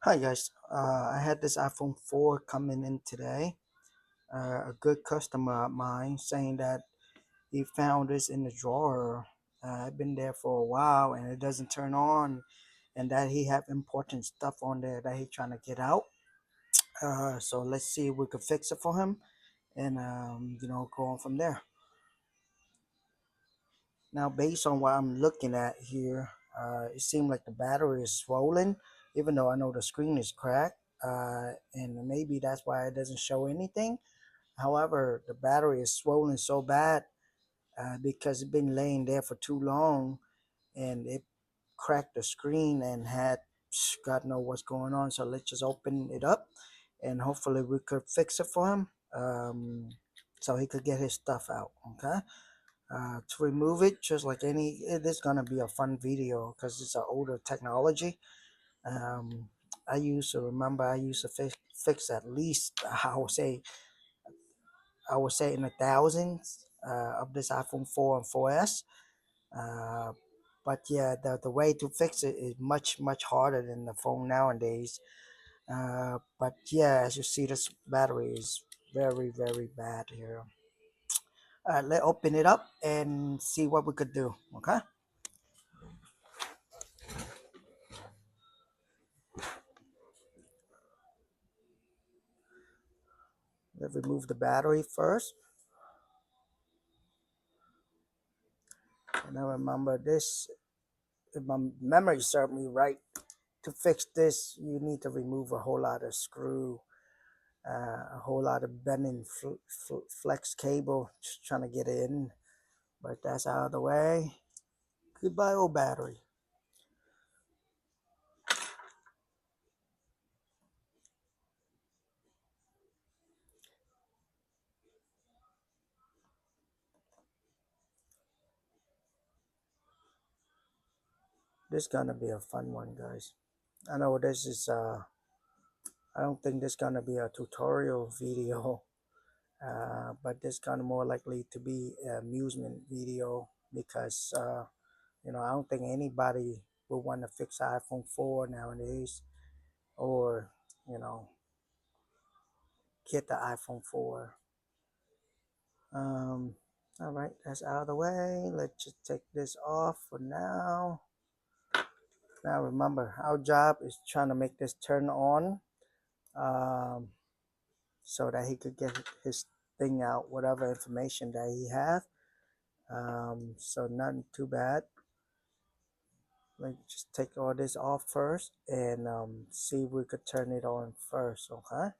Hi guys, I had this iPhone 4 coming in today. A good customer of mine saying that he found this in the drawer. I've been there for a while and it doesn't turn on, and that he have important stuff on there that he trying to get out. So let's see if we could fix it for him, and go on from there. Now, based on what I'm looking at here, it seems like the battery is swollen, even though I know the screen is cracked. And maybe that's why it doesn't show anything. However, the battery is swollen so bad because it's been laying there for too long, and it cracked the screen and had God know what's going on. So let's just open it up, and hopefully we could fix it for him, so he could get his stuff out. Okay. To remove it, just like it is gonna be a fun video because it's an older technology. Um, I used to fix at least I would say in the thousands of this iPhone 4 and 4S. Uh, but yeah, the way to fix it is much harder than the phone nowadays. But yeah, as you see, this battery is very bad here. Let's open it up and see what we could do. Okay. Let's remove the battery first. And I remember this, if my memory served me right, to fix this, you need to remove a whole lot of screw, a whole lot of bending flex cable, just trying to get it in. But that's out of the way. Goodbye, old battery. This is gonna be a fun one, guys. I know this is, I don't think this is gonna be a tutorial video, but this kind of more likely to be an amusement video because I don't think anybody will want to fix iPhone 4 nowadays, or you know get the iPhone 4. um all right, that's out of the way. Let's just take this off for now. Now remember, our job is trying to make this turn on, um so that he could get his thing out, whatever information that he has. So nothing too bad. Let's just take all this off first and see if we could turn it on first. Okay.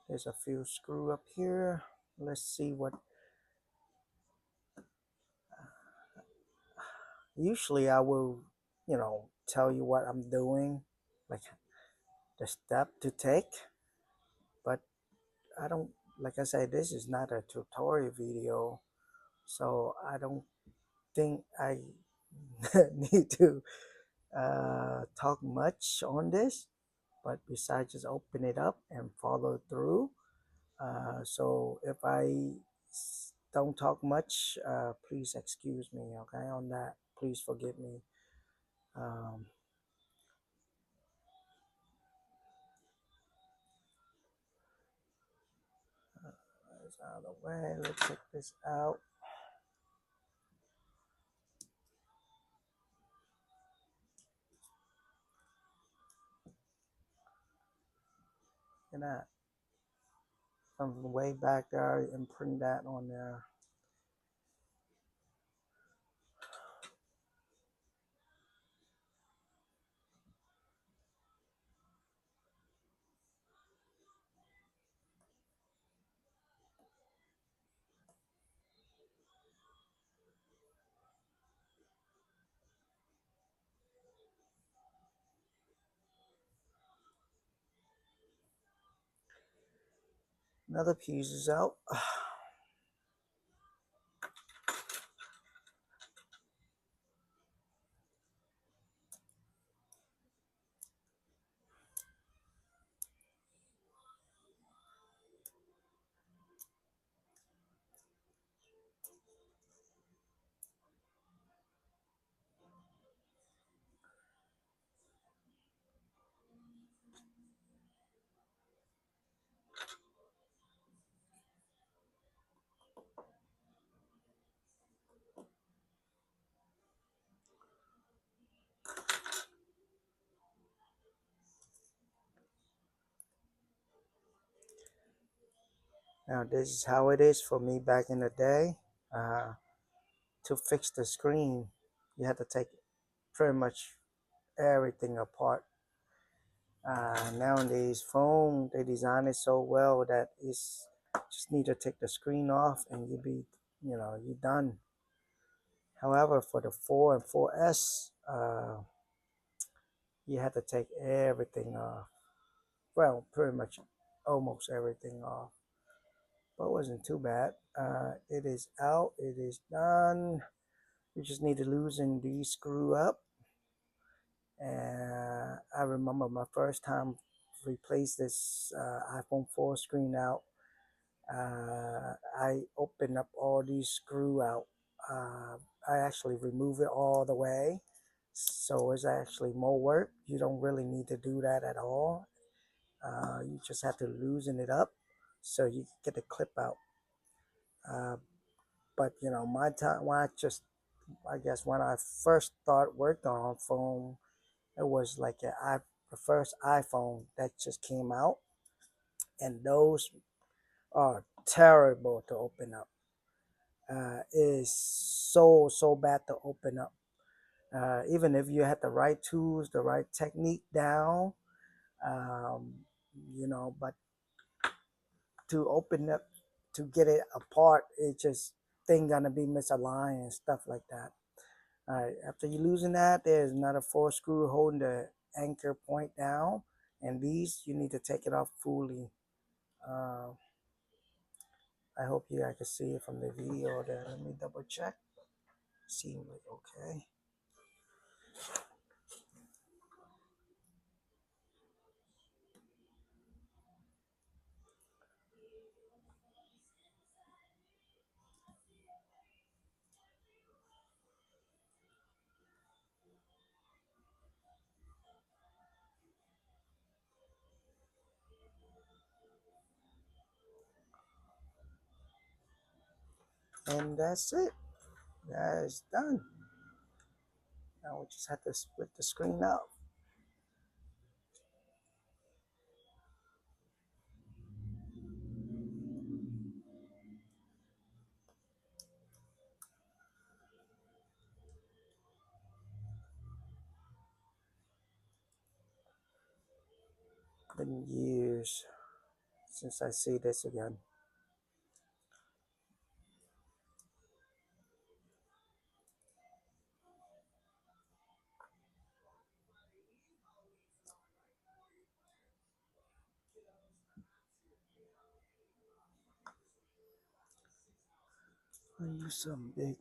There's a few screw up here. Let's see what. Usually I will, tell you what I'm doing, like the step to take. But I don't. Like I said, this is not a tutorial video, so I don't think I need to talk much on this. But besides, just open it up and follow through. So if I don't talk much, please excuse me, okay, on that. Please forgive me. Um, it's out of the way. Let's check this out. Look at that. From the way back there, and print that on there. Another piece is out. Now this is how it is for me back in the day. Uh, to fix the screen, you had to take pretty much everything apart. Nowadays, phone they design it so well that it's just need to take the screen off and you done. However, for the 4 and 4S, you had to take everything off. Well, pretty much almost everything off, but it wasn't too bad. It is out. It is done. You just need to loosen the screw up. And I remember my first time replace this iPhone 4 screen out. I opened up all these screw out. I actually remove it all the way. So it's actually more work. You don't really need to do that at all. You just have to loosen it up so you can get the clip out. Uh, but my time when I guess when I first started working on phone, it was like the first iPhone that just came out, and those are terrible to open up. Is so bad to open up. Even if you had the right tools, the right technique down, um, but to open up, to get it apart, it just thing gonna be misaligned and stuff like that. All right, after you losing that, there's another 4 screw holding the anchor point down, and these you need to take it off fully. Uh, I hope you guys can see it from the video there. Let me double check. Seems like okay. And that's it. That is done. Now we just have to split the screen out. Been years since I see this again. I use some big.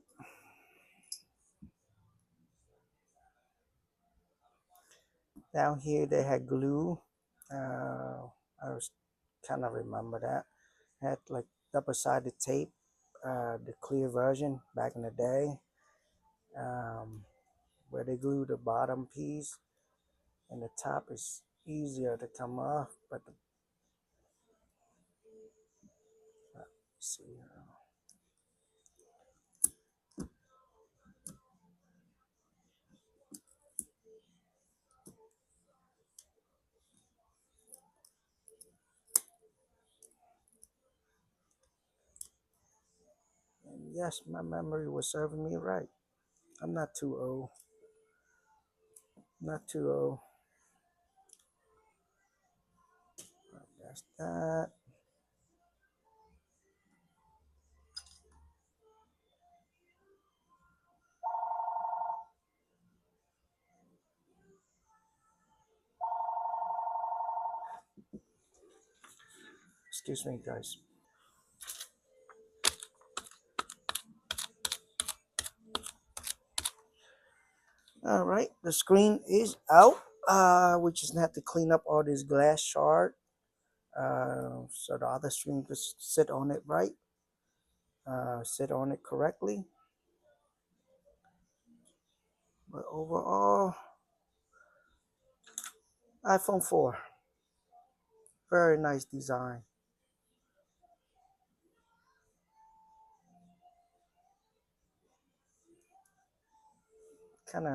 Down here they had glue. I was kind of remember that. Had like double-sided tape, the clear version back in the day, um, where they glue the bottom piece and the top is easier to come off. But let's see, and yes, my memory was serving me right. I'm not too old. Not too old. That's that. Excuse me, guys. All right, the screen is out. We just have to clean up all this glass shard, so the other screen just sit on it right, sit on it correctly. But overall, iPhone 4, very nice design. Kind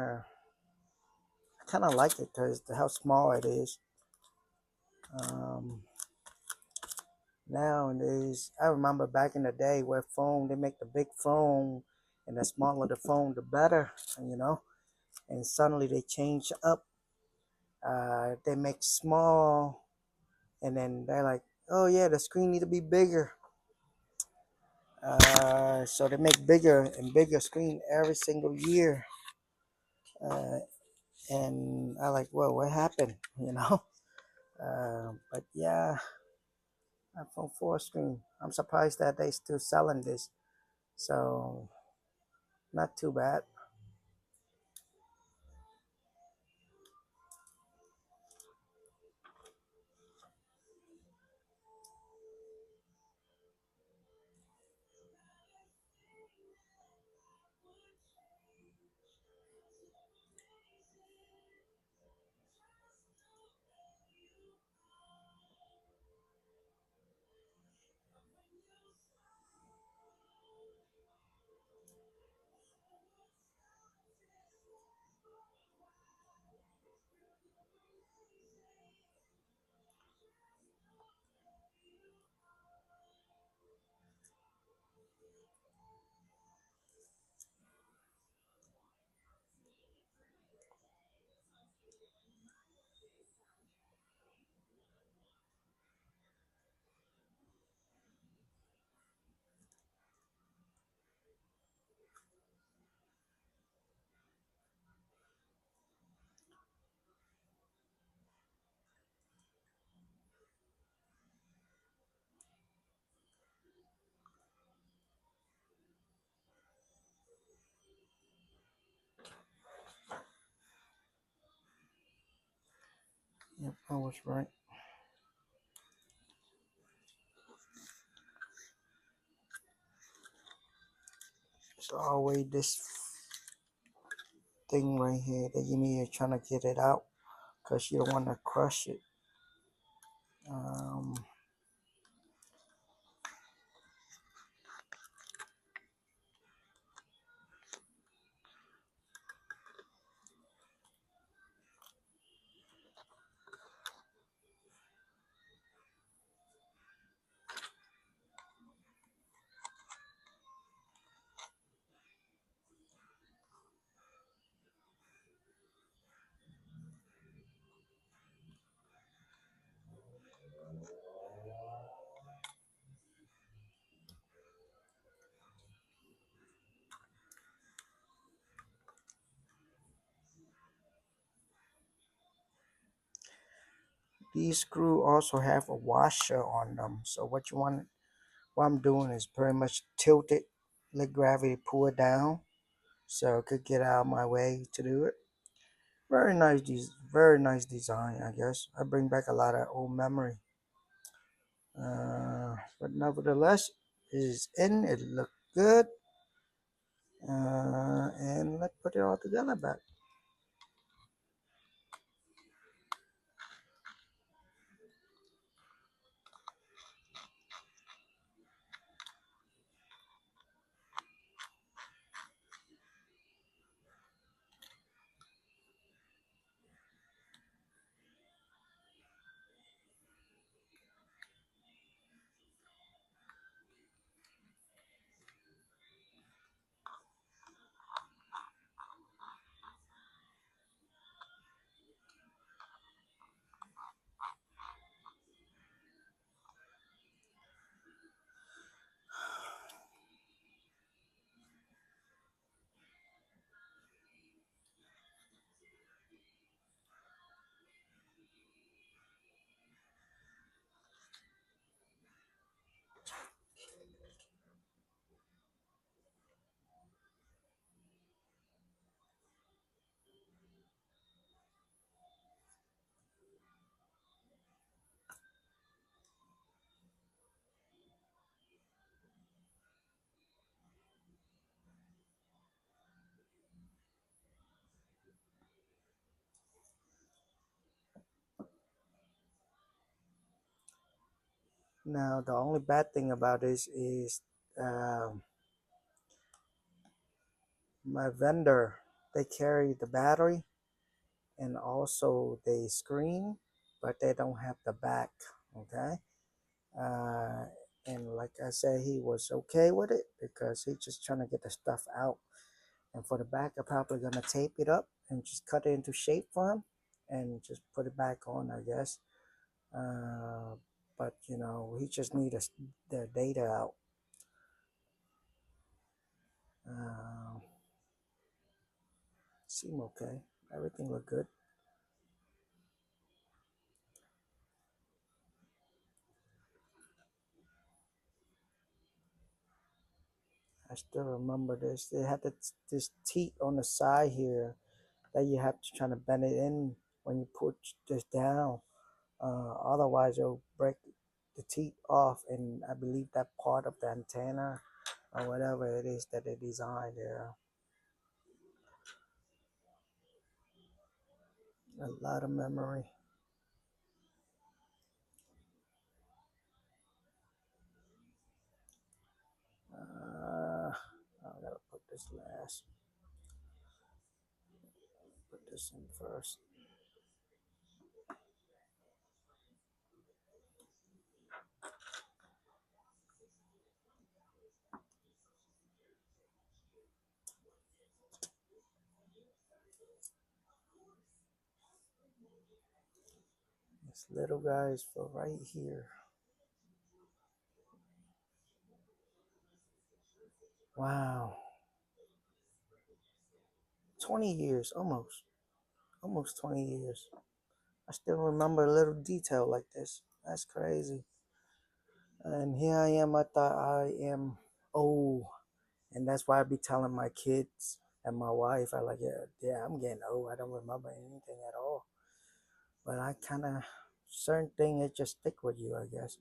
of like it because how small it is. Um, Nowadays, I remember back in the day where phone they make the big phone, and the smaller the phone, the better, you know. And suddenly they change up. They make small, and then they're like, oh yeah, the screen need to be bigger. So they make bigger and bigger screen every single year. Uh, and I like, well, what happened? You know. But yeah, iPhone 4 screen. I'm surprised that they still selling this. So not too bad. Yep, I was right. It's always this thing right here that you need to trying to get it out because you don't want to crush it. Um, these screw also have a washer on them. So what I'm doing is pretty much tilt it, let gravity pull it down, so it could get out of my way to do it. Very nice design, I guess. I bring back a lot of old memory. But nevertheless, it is in. It looked good. And let's put it all together back. Now, the only bad thing about this is um, my vendor, they carry the battery and also the screen, but they don't have the back. Okay. Uh, and like I said, he was okay with it because he's just trying to get the stuff out. And for the back, I'm probably gonna tape it up and just cut it into shape for him and just put it back on, I guess. Uh, but he just need the data out. Uh, Seem okay. Everything look good. I still remember this. They had this teat on the side here that you have to try to bend it in when you put this down. Otherwise, it'll break the teeth off, and I believe that part of the antenna or whatever it is that they designed there. A lot of memory. I gotta put this last. Put this in first. This little guy is for right here. Wow, 20 years, almost 20 years. I still remember a little detail like this. That's crazy. And here I am. I thought I am old, and that's why I be telling my kids and my wife, I like, yeah, yeah, I'm getting old. I don't remember anything at all. But I kind of certain thing it just stick with you, I guess.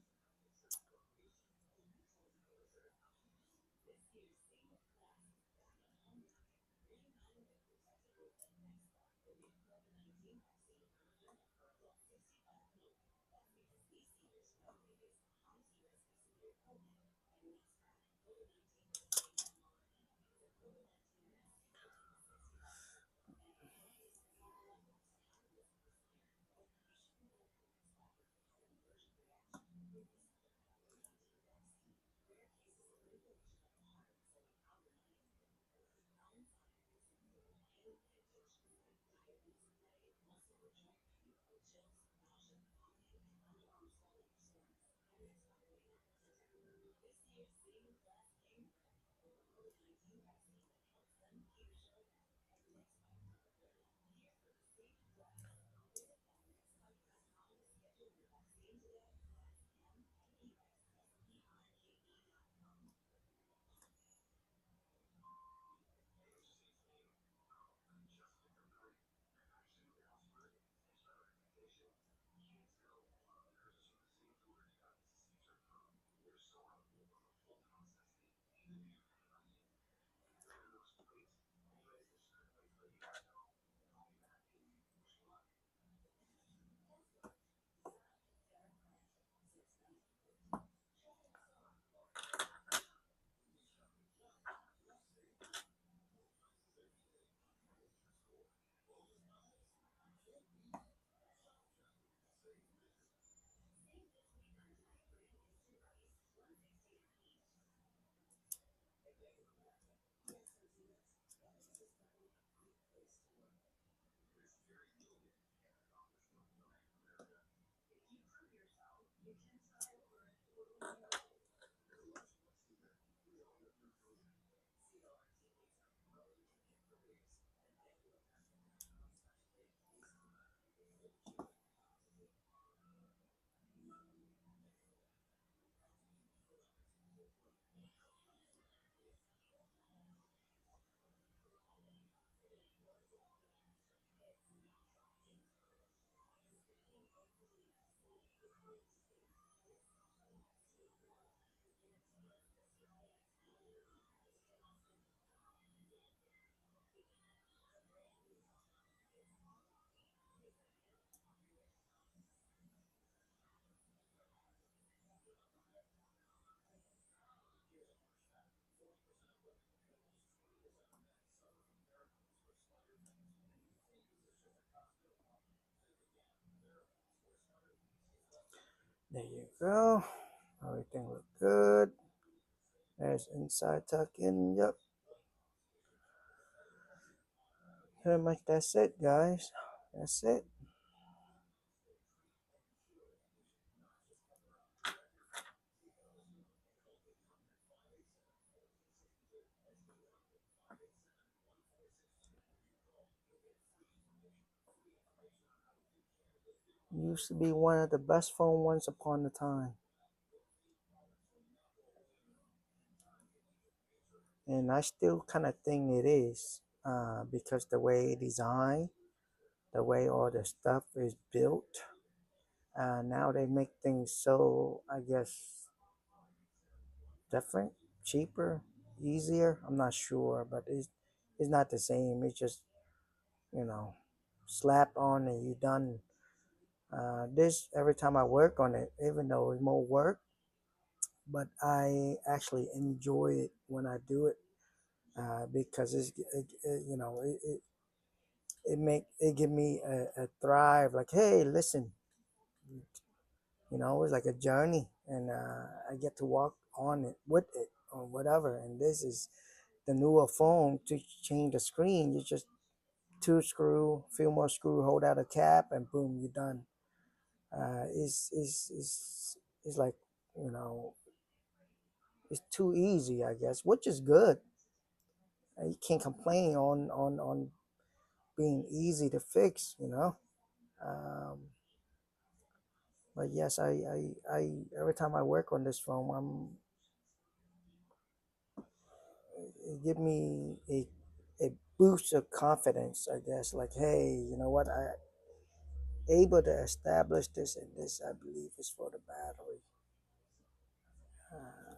There you go. Everything look good. There's inside tuck in. Yep. Pretty much that's it, guys. That's it. Used to be one of the best phone once upon a time. And I still kind of think it is because the way it designed, the way all the stuff is built. Now they make things so, I guess, different, cheaper, easier. I'm not sure, but it's not the same. It's just you know, slap on and you done. This every time I work on it, even though it's more work, but I actually enjoy it when I do it because it give me a thrive like hey listen it's like a journey and I get to walk on it with it or whatever and this is the newer phone to change the screen you just two screw few more screw hold out a cap and boom you're done is like you know it's too easy I guess which is good you can't complain on being easy to fix um, but yes I every time I work on this phone it give me a boost of confidence I guess like hey you know what I able to establish this and this I believe is for the battery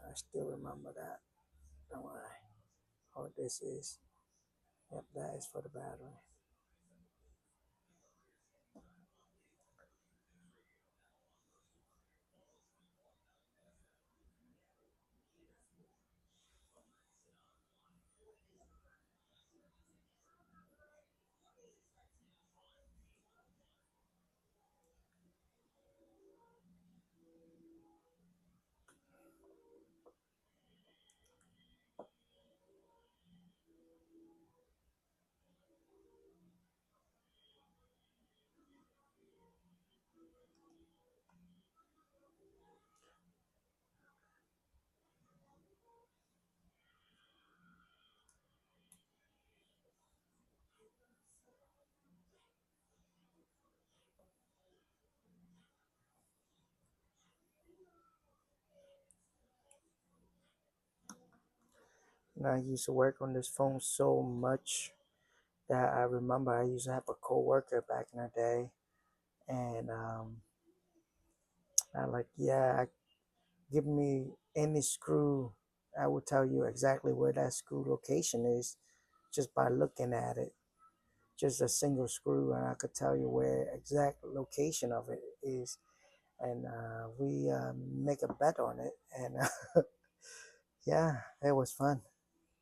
I still remember that don't I what this is yep that is for the battery. And I used to work on this phone so much that I remember I used to have a coworker back in the day, and I like, yeah, give me any screw. I will tell you exactly where that screw location is just by looking at it. Just a single screw, and I could tell you where exact location of it is. And we make a bet on it, and yeah, it was fun.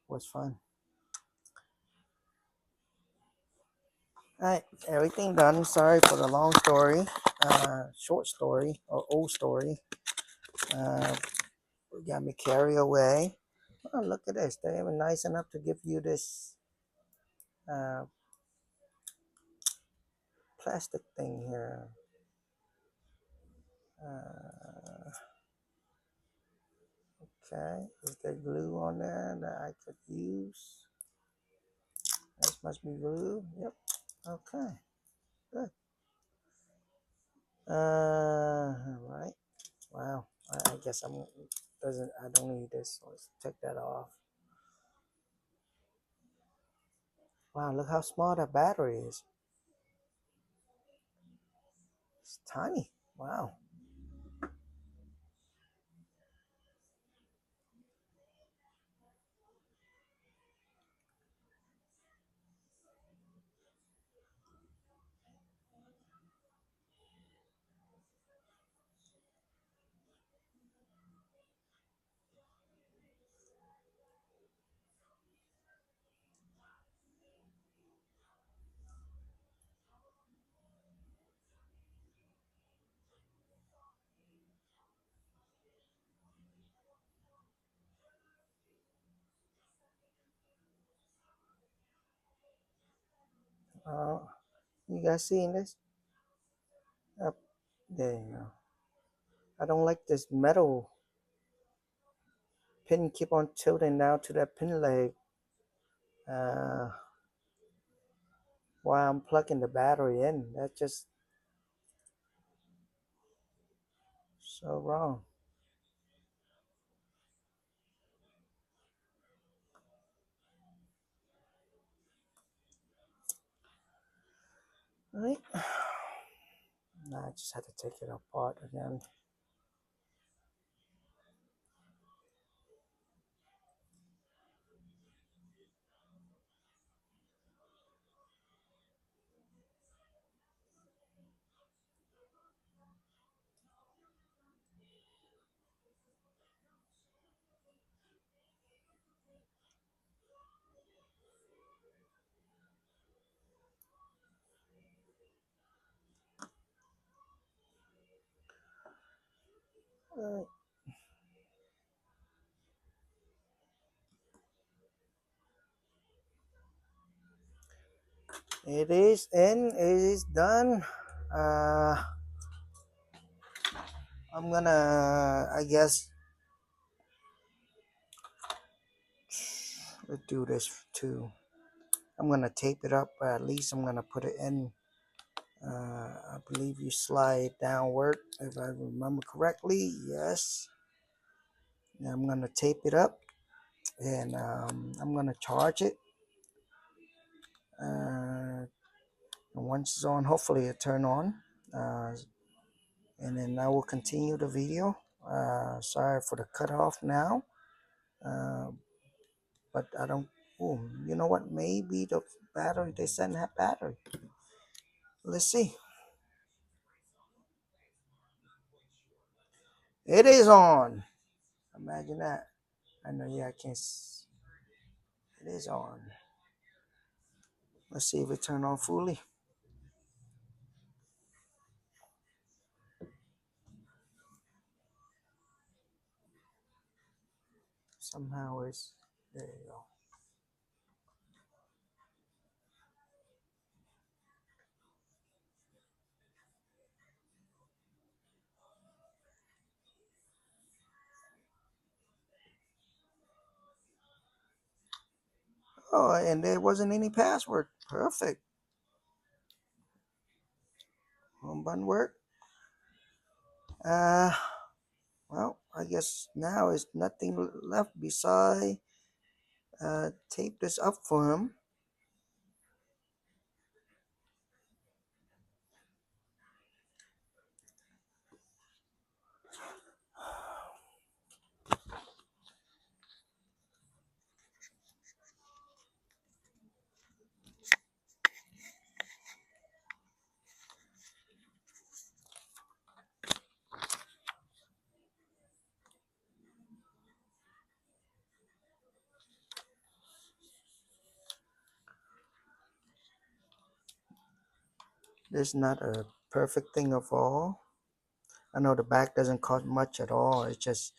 It was fun. All right, everything done. Sorry for the long story, short story or old story. Uh, got me carried away. Oh, look at this. They were nice enough to give you this uh, plastic thing here. Uh, okay, is there glue on there that I could use? This must be glue. Yep. Okay, good. All right. Wow. I guess I'm doesn't I don't need this. Let's take that off. Wow, look how small that battery is. It's tiny. Wow. Uh, you guys seeing this? Up there you go. I don't like this metal pin keep on tilting down to that pin leg uh, while I'm plugging the battery in. That's just so wrong. Right? Now I just had to take it apart again. Right. It is in. It is done. Uh, I'm gonna. I guess let's do this too. I'm gonna tape it up. At least I'm gonna put it in. I believe you slide downward, if I remember correctly. Yes. Now I'm gonna tape it up, and I'm gonna charge it. And once it's on, hopefully it turn on. Uh, and then I will continue the video. Sorry for the cutoff now. Uh, but I don't. Oh, you know what? Maybe the battery they sent have battery. Let's see. It is on. Imagine that. I know. Yeah, I can't. It is on. Let's see if it turned on fully. Somehow it's there. You go. Oh, and there wasn't any password. Perfect. Home button work. Uh, well, I guess now is nothing left beside tape this up for him. This is not a perfect thing of all. I know the back doesn't cost much at all. It's just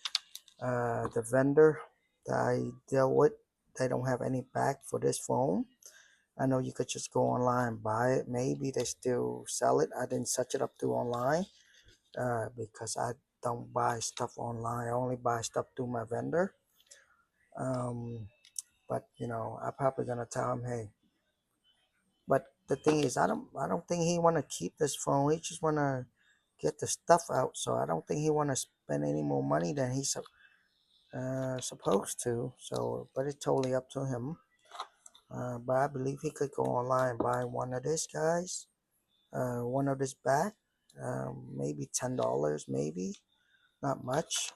the vendor that I deal with, they don't have any back for this phone. I know you could just go online and buy it. Maybe they still sell it. I didn't search it up through online because I don't buy stuff online. I only buy stuff through my vendor. Um, but I'm probably gonna tell him, hey. But the thing is, I don't think he wanna keep this phone. He just wanna get the stuff out. So I don't think he wanna spend any more money than he's supposed to. So, but it's totally up to him. But I believe he could go online and buy one of these guys, one of this back, maybe $10, maybe not much.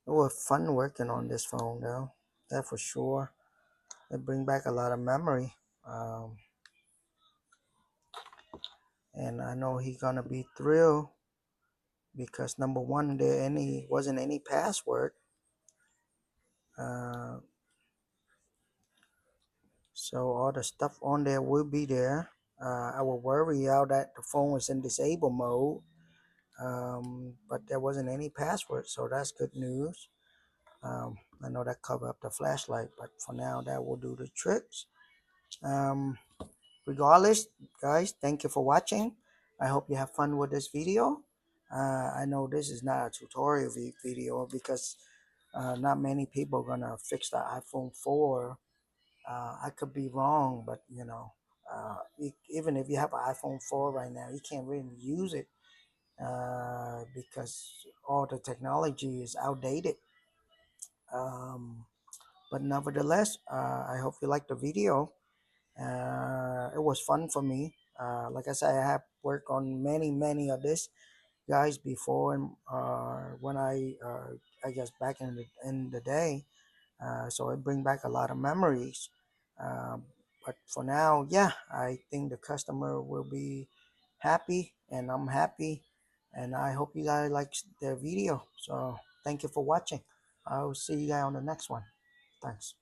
It was fun working on this phone though, that for sure. It bring back a lot of memory, and I know he's gonna be thrilled because number one, there any wasn't any password. Uh, So all the stuff on there will be there. I will worry out that the phone was in disable mode, but there wasn't any password, so that's good news. I know that cover up the flashlight, but for now that will do the tricks. Um, Regardless, guys, thank you for watching. I hope you have fun with this video. I know this is not a tutorial video because not many people gonna fix the iPhone 4. I could be wrong, but even if you have an iPhone 4 right now, you can't really use it because all the technology is outdated. Um, but nevertheless, I hope you liked the video. It was fun for me. Like I said, I have worked on many of this guys before, and when I guess back in the day, so it bring back a lot of memories. Um, but for now, yeah, I think the customer will be happy, and I'm happy, and I hope you guys like the video. So thank you for watching. I will see you guys on the next one. Thanks.